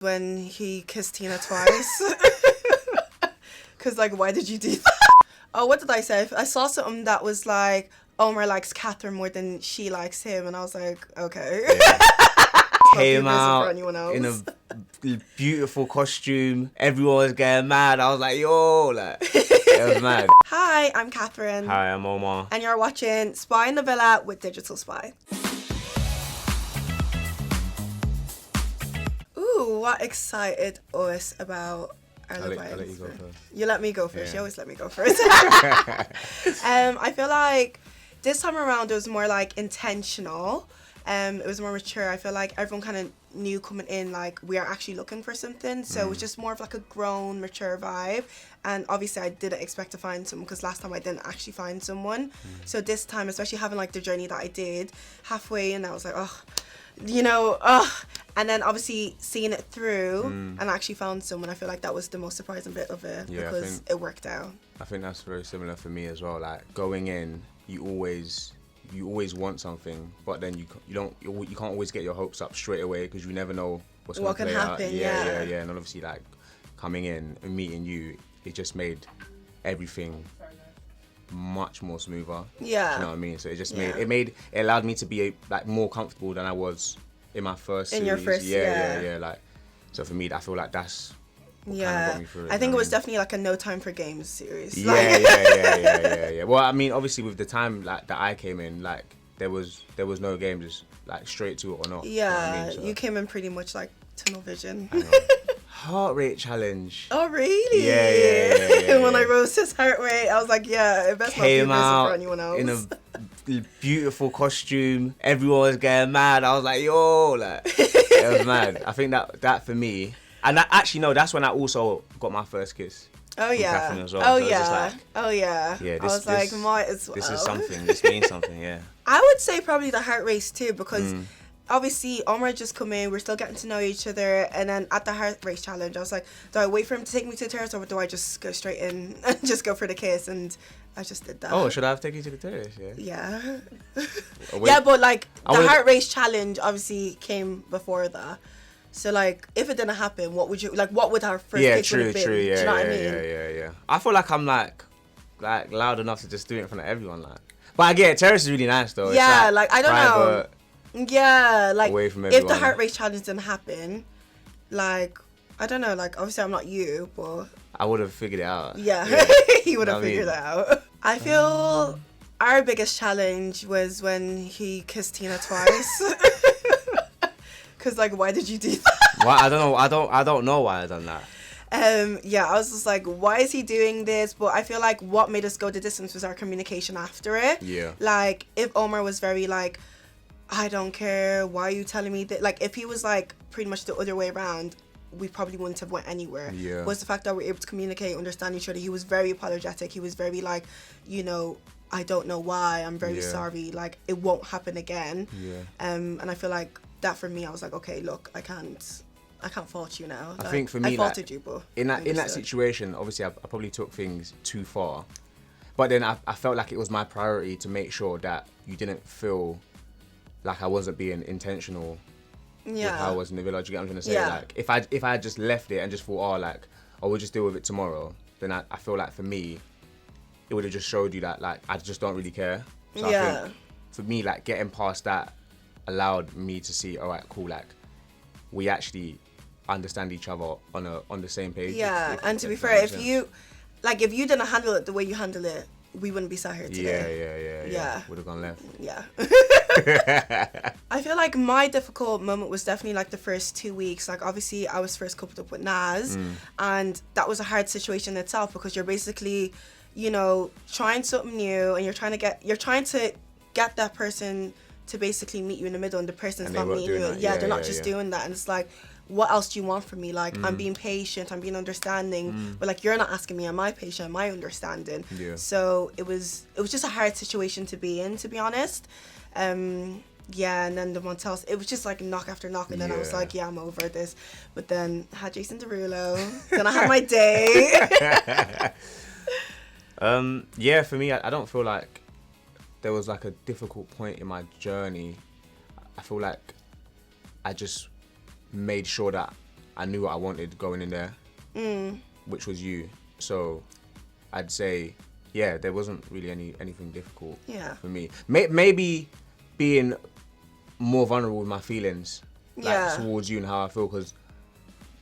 when he kissed Tina twice. Because, like, why did you do that? Oh, what did I say? I saw something that was like, Omar likes Catherine more than she likes him. And I was like, okay. Yeah. Came out in a beautiful costume. Everyone was getting mad. I was like, yo, like, it was mad. Hi, I'm Catherine. Hi, I'm Omar. And you're watching Spy in the Villa with Digital Spy. Ooh, what excited us about our Love I'll let you go first. You let me go first. Yeah. You always let me go first. I feel like this time around it was more like intentional. It was more mature. I feel like everyone kind of knew coming in, like, we are actually looking for something. So it was just more of like a grown, mature vibe. And obviously I didn't expect to find someone because last time I didn't actually find someone. So this time, especially having like the journey that I did, halfway in I was like, and then obviously seeing it through and actually found someone, I feel like that was the most surprising bit of it because it worked out. I think that's very similar for me as well. Like, going in, you always want something, but then you can't always get your hopes up straight away because you never know what's going to play happen, out. Yeah. And obviously, like, coming in and meeting you, it just made everything much more smoother. Yeah. Do you know what I mean? So it just it allowed me to be like more comfortable than I was in my first series. Your first, yeah. Like, so for me, I feel like that's what kind of got me through it. I think it was definitely like a No Time for Games series. Yeah. Well, I mean, obviously with the time like that I came in, like there was no games, just like straight to it or not. Yeah, you know what I mean? So, you came in pretty much like tunnel vision. Heart rate challenge. Oh really? Yeah. When I rose his heart rate, I was like, it best not be visible for anyone else. In a beautiful costume. Everyone was getting mad. I was like, yo, like, it was mad. I think that for me, and that's when I also got my first kiss. Oh yeah. Catherine as well. Yeah. Yeah. I was like, might as well. This is something. This means something. Yeah. I would say probably the heart race too, because obviously Omar just come in, we're still getting to know each other, and then at the heart race challenge I was like, do I wait for him to take me to the terrace or do I just go straight in and just go for the kiss? And I just did that. Oh, should I have taken you to the terrace? Yeah. Yeah, but like the heart race challenge obviously came before that. So like if it didn't happen, what would our first kiss would have been? True. Yeah, do you know what I mean? Yeah. I feel like I'm like loud enough to just do it in front of everyone, like. But I get it, terrace is really nice though. Yeah, it's like I don't know. Yeah, like away from if the heart race challenge didn't happen, like I don't know, like obviously I'm not you, but I would have figured it out. Yeah. He would have figured it out. I feel our biggest challenge was when he kissed Tina twice. Cause like, why did you do that? Why? I don't know. I don't know why I done that. I was just like, why is he doing this? But I feel like what made us go the distance was our communication after it. Yeah. Like if Omar was very like, I don't care, why are you telling me that? Like if he was like pretty much the other way around, we probably wouldn't have went anywhere. Yeah. Was the fact that we were able to communicate, understand each other. He was very apologetic. He was very like, I don't know why, I'm very sorry, like it won't happen again. Yeah. And I feel like that for me, I was like, okay, look, I can't fault you now. I think for me, I faulted you, but in that situation, obviously I probably took things too far, but then I felt like it was my priority to make sure that you didn't feel like I wasn't being intentional with how I was in the village. You get what I'm trying to say? Yeah. Like if I had just left it and just thought, we'll just deal with it tomorrow, then I feel like for me, it would have just showed you that like I just don't really care. So I think for me, like getting past that allowed me to see, all right, cool, like we actually understand each other on the same page. Yeah, and to be fair, if you didn't handle it the way you handle it, we wouldn't be sat here today. Yeah. Would have gone left. Yeah. I feel like my difficult moment was definitely like the first 2 weeks. Like obviously I was first coupled up with Naz, and that was a hard situation in itself because you're basically, trying something new and you're trying to get that person to basically meet you in the middle, and the person's not meeting you. They're not just doing that, and it's like, what else do you want from me? Like, I'm being patient, I'm being understanding, but like you're not asking me, am I patient, am I understanding? Yeah. So it was just a hard situation to be in, to be honest. And then the Montels, it was just like knock after knock, and then I was like, I'm over this. But then I had Jason Derulo, then I had my day. For me, I don't feel like there was like a difficult point in my journey. I feel like I just made sure that I knew what I wanted going in there, which was you. So I'd say, yeah, there wasn't really anything difficult for me. Maybe being more vulnerable with my feelings towards you and how I feel, because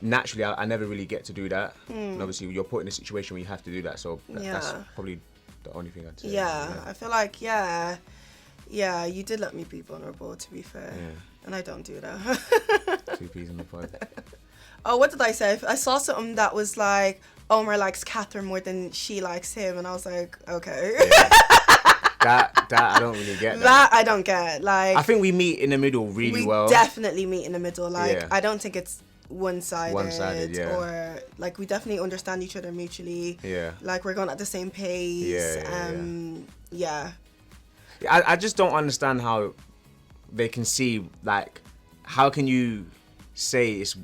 naturally I never really get to do that. And obviously you're put in a situation where you have to do that, so that's probably the only thing I'd say. I feel like you did let me be vulnerable, to be fair, and I don't do that. 2 peas in the pod. Oh, what did I say? I saw something that was like, Omar likes Catherine more than she likes him, and I was like, okay. That I don't really get. That I don't get. Like, I think we meet in the middle really well. We definitely meet in the middle. Like, I don't think it's one-sided, or like we definitely understand each other mutually. Like, we're going at the same pace. I just don't understand how they can see, like, how can you say it's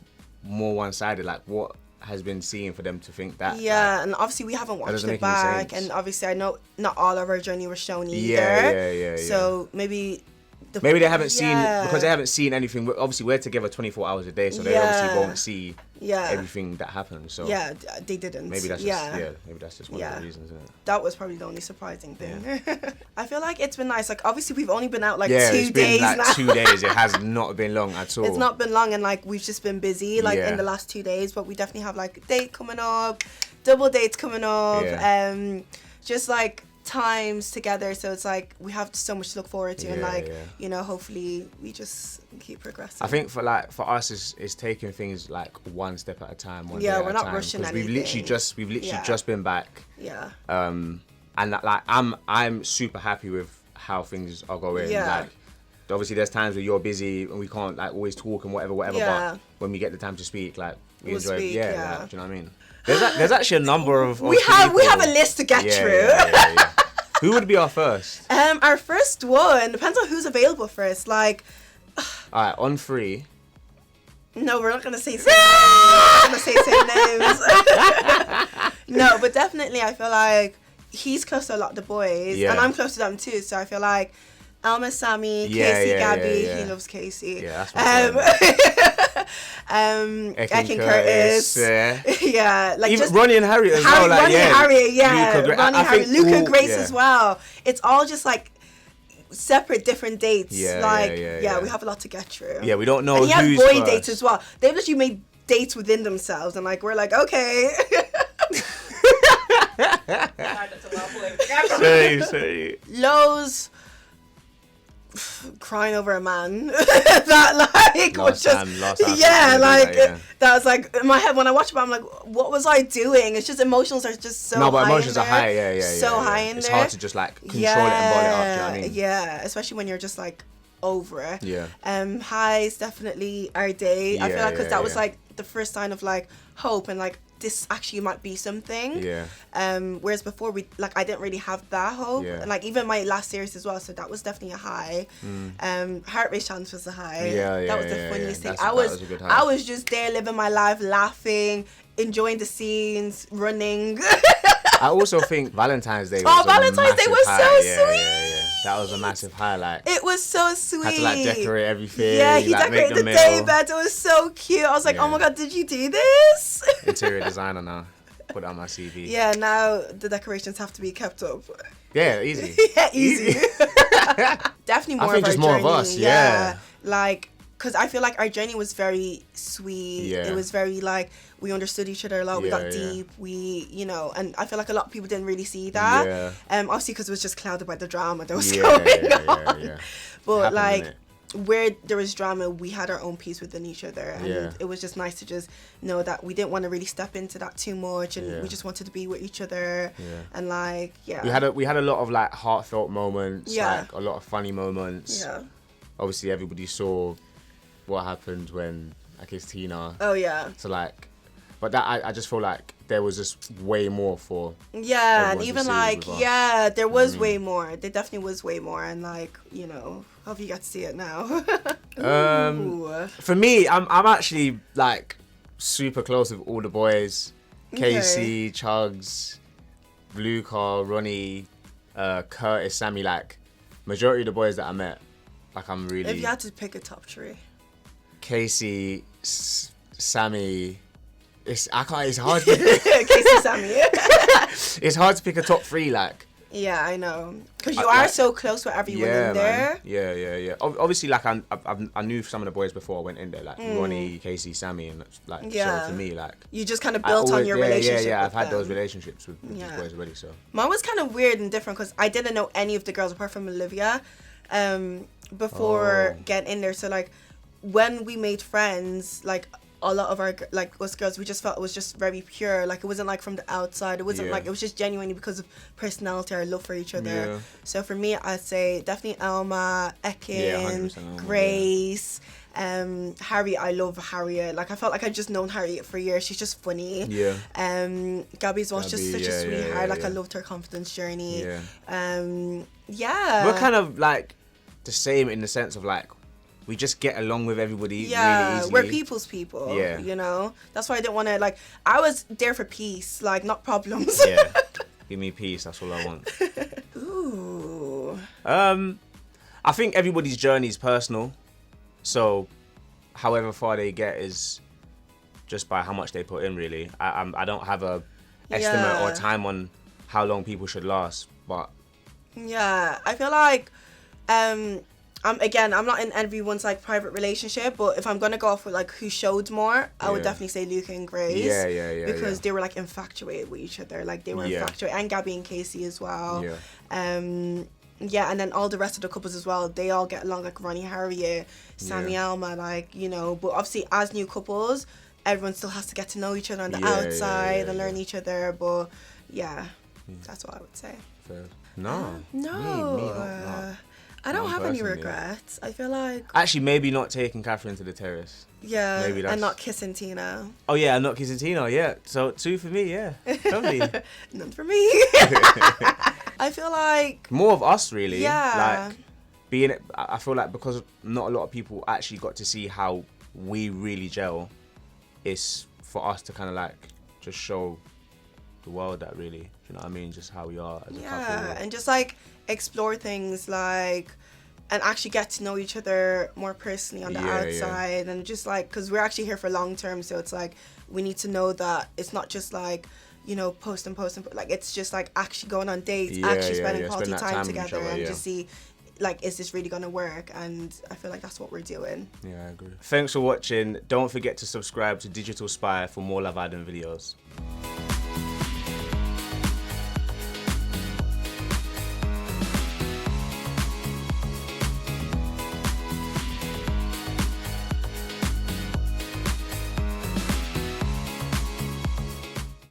more one-sided? Like, what has been seen for them to think that? And obviously we haven't watched it back, and obviously I know not all of our journey was shown either. So maybe they haven't seen, because they haven't seen anything. Obviously we're together 24 hours a day, so they obviously won't see everything that happens. So they didn't. Maybe that's just one of the reasons, isn't it? That was probably the only surprising thing. I feel like it's been nice. Like, obviously we've only been out like 2 it's days been like now. 2 days. It has not been long at all. It's not been long, and like we've just been busy like in the last 2 days, but we definitely have like a date coming up, double dates coming up, just like times together, so it's like we have so much to look forward to, and like you know, hopefully we just keep progressing. I think for us it's taking things like one step at a time. We're not rushing anything. We've literally just been back. And like I'm super happy with how things are going. Like, obviously there's times where you're busy and we can't like always talk and whatever, but when we get the time to speak, like we'll enjoy it. Like, do you know what I mean? There's actually a number of we have a list to get through. Who would be our first? Our first one depends on who's available first. Like, all right, on 3. No, we're not gonna say same names. We're gonna say same names. No, but definitely I feel like he's close to a lot of the boys, and I'm close to them too. So I feel like Alma, Sammy, Casey, Gabby. He loves Casey. Yeah, that's Ekin Curtis. Like even just Ronnie and Harriet as well. Like, Ronnie and Harriet, Ronnie, Harriet, Luca, Grace as well. It's all just like separate, different dates. We have a lot to get through. Yeah, we don't know. And he has who's boy first. dates as well. They've literally made dates within themselves, and like we're like, okay. Sorry. Lowe's crying over a man that like last time, that was like in my head when I watch it. I'm like, what was I doing? It's just emotions are just so high. Emotions are high. High in it's there. It's hard to just like control it and bottle it up. Do you know what I mean? Yeah, especially when you're just like over it. Highs definitely our day. I feel like because that was like the first sign of like hope and like this actually might be something. Whereas before I didn't really have that hope, and like even my last series as well. So that was definitely a high. Heart rate challenge was a high. That was the funniest thing. I was just there living my life, laughing, enjoying the scenes, running. I also think Valentine's Day was so sweet. That was a massive highlight. It was so sweet. Had to like decorate everything. Yeah, he decorated the day bed. It was so cute. I was like, oh my god, did you do this? Interior designer now. Put it on my CV. Yeah, now the decorations have to be kept up. Yeah, easy. Easy. Definitely more I think of our just more journey. of us, yeah. Like, because I feel like our journey was very sweet. It was very like, we understood each other a lot. We got deep. We, you know, and I feel like a lot of people didn't really see that. Obviously because it was just clouded by the drama that was going on. But like, where there was drama, we had our own peace within each other, and it was just nice to just know that we didn't want to really step into that too much, and we just wanted to be with each other, and like we had a lot of like heartfelt moments, like a lot of funny moments. Obviously everybody saw what happened when I kissed Tina. So like, but that I just feel like there was just way more for and even like there was way more. There definitely was way more, and like, you know, hope you got to see it now. For me, I'm actually like super close with all the boys. Casey, Chugs, Luca, Ronnie, Curtis, Sammy, like majority of the boys that I met, like I'm really. If you had to pick a top 3. Casey, Sammy. It's hard. Casey, Sammy. It's hard to pick a top 3, like. Yeah, I know. Because you are so close with everyone in there. Man. Yeah. Obviously, like, I knew some of the boys before I went in there, like Ronnie, Casey, Sammy, and like, so for me, like. You just kind of built on your relationship. Yeah, with I've had them. those relationships with these boys already, so. Mine was kind of weird and different because I didn't know any of the girls apart from Olivia before getting in there. So, like, when we made friends, like, a lot of our, like, us girls, we just felt it was just very pure. Like, it wasn't, like, from the outside. It wasn't, like, it was just genuinely because of personality, our love for each other. Yeah. So, for me, I'd say definitely Elma, Ekin, Elma, Grace, Harry. I love Harriet. Like, I felt like I'd just known Harriet for years. She's just funny. Yeah. Gabby's was just such a sweetheart. Like, I loved her confidence journey. We're kind of, like, the same in the sense of, like, we just get along with everybody really easily. We're people's people, you know? That's why I didn't want to, like, I was there for peace, like, not problems. Yeah. Give me peace, that's all I want. Ooh. I think everybody's journey is personal. So, however far they get is just by how much they put in, really. I don't have a estimate or time on how long people should last, but... Yeah, I feel like... I'm not in everyone's like private relationship, but if I'm gonna go off with like who showed more, I would definitely say Luca and Grace. Yeah. Because they were like infatuated with each other. Like they were infatuated, and Gabby and Casey as well. Yeah. And then all the rest of the couples as well. They all get along, like Ronnie, Harriet, Sammy, Alma, like, you know. But obviously, as new couples, everyone still has to get to know each other on the outside and learn each other. But that's what I would say. Fair. No. No. I don't have any regrets. I feel like... Actually, maybe not taking Catherine to the terrace. Yeah, maybe and not kissing Tina. Oh, yeah, and not kissing Tina, yeah. So, 2 for me, yeah. Lovely. None for me. I feel like... More of us, really. Yeah. Like, I feel like because not a lot of people actually got to see how we really gel, it's for us to kind of, like, just show the world that really, do you know what I mean? Just how we are as a couple. Yeah, and just, like... explore things like and actually get to know each other more personally on the outside and just like because we're actually here for long term, so it's like we need to know that it's not just like, you know, post and like it's just like actually going on dates, spending quality time together and just see like, is this really gonna work? And I feel like that's what we're doing. Yeah, I agree. Thanks for watching. Don't forget to subscribe to Digital Spy for more Love Island videos.